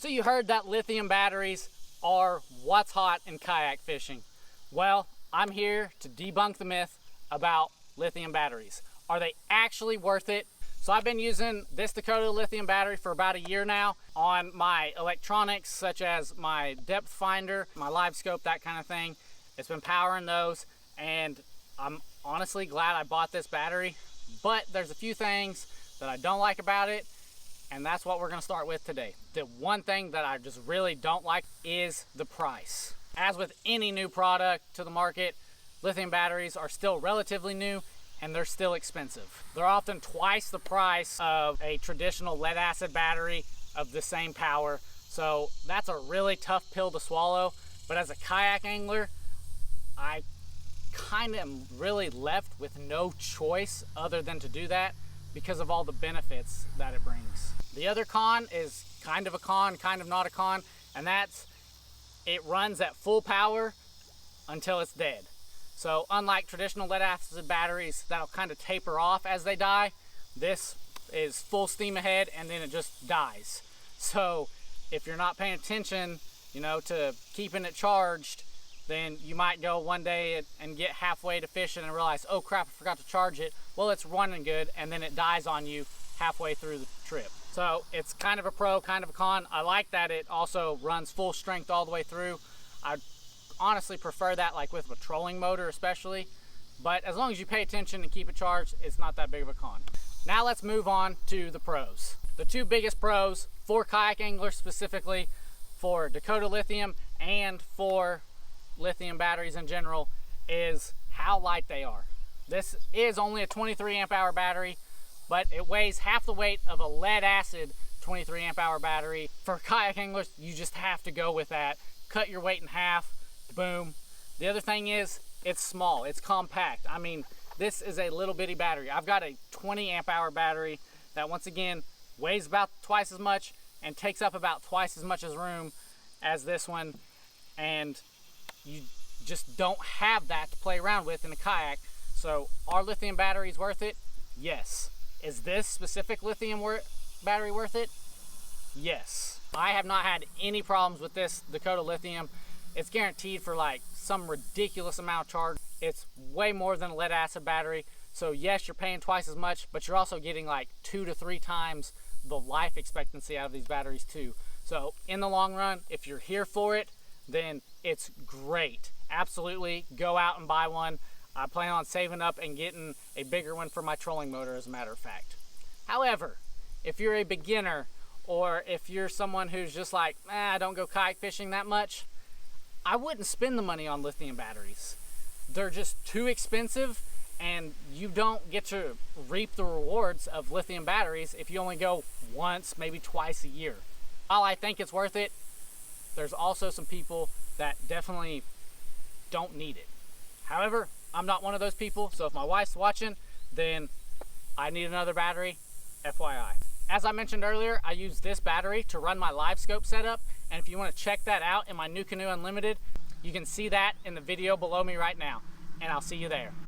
So you heard that lithium batteries are what's hot in kayak fishing. Well, I'm here to debunk the myth about lithium batteries. Are they actually worth it? So I've been using this Dakota Lithium battery for about a year now on my electronics, such as my depth finder, my Livescope, that kind of thing. It's been powering those, and I'm honestly glad I bought this battery, but there's a few things that I don't like about it, and that's what we're gonna start with today. The one thing that I just really don't like is the price. As with any new product to the market, lithium batteries are still relatively new and they're still expensive. They're often twice the price of a traditional lead acid battery of the same power. So that's a really tough pill to swallow. But as a kayak angler, I kind of am really left with no choice other than to do that because of all the benefits that it brings. The other con is kind of a con, kind of not a con, and that's it runs at full power until it's dead. So unlike traditional lead acid batteries that'll kind of taper off as they die, this is full steam ahead and then it just dies. So if you're not paying attention, to keeping it charged, then you might go one day and get halfway to fishing and realize, oh crap, I forgot to charge it. Well, it's running good, and then it dies on you halfway through the trip. So it's kind of a pro, kind of a con. I like that it also runs full strength all the way through. I honestly prefer that, like with a trolling motor especially, but as long as you pay attention and keep it charged, it's not that big of a con. Now let's move on to the pros. The two biggest pros for kayak anglers specifically, for Dakota Lithium and for lithium batteries in general, is how light they are. This is only a 23 amp hour battery, but it weighs half the weight of a lead acid 23 amp hour battery. For kayak anglers, you just have to go with that. Cut your weight in half, boom. The other thing is, it's small, it's compact. I mean, this is a little bitty battery. I've got a 20 amp hour battery that, once again, weighs about twice as much and takes up about twice as much as room as this one, and you just don't have that to play around with in a kayak. So are lithium batteries worth it? Yes. Is this specific lithium battery worth it? Yes. I have not had any problems with this Dakota Lithium. It's guaranteed for like some ridiculous amount of charge. It's way more than a lead acid battery. So yes, you're paying twice as much, but you're also getting like 2 to 3 times the life expectancy out of these batteries too. So in the long run, if you're here for it, then it's great. Absolutely go out and buy one. I plan on saving up and getting a bigger one for my trolling motor, as a matter of fact. However, if you're a beginner, or if you're someone who's just like, I don't go kayak fishing that much, I wouldn't spend the money on lithium batteries. They're just too expensive, and you don't get to reap the rewards of lithium batteries if you only go once, maybe twice a year. While I think it's worth it, there's also some people that definitely don't need it. However, I'm not one of those people, so if my wife's watching, then I need another battery, FYI. As I mentioned earlier, I use this battery to run my Livescope setup, and if you want to check that out in my NuCanoe Unlimited, you can see that in the video below me right now, and I'll see you there.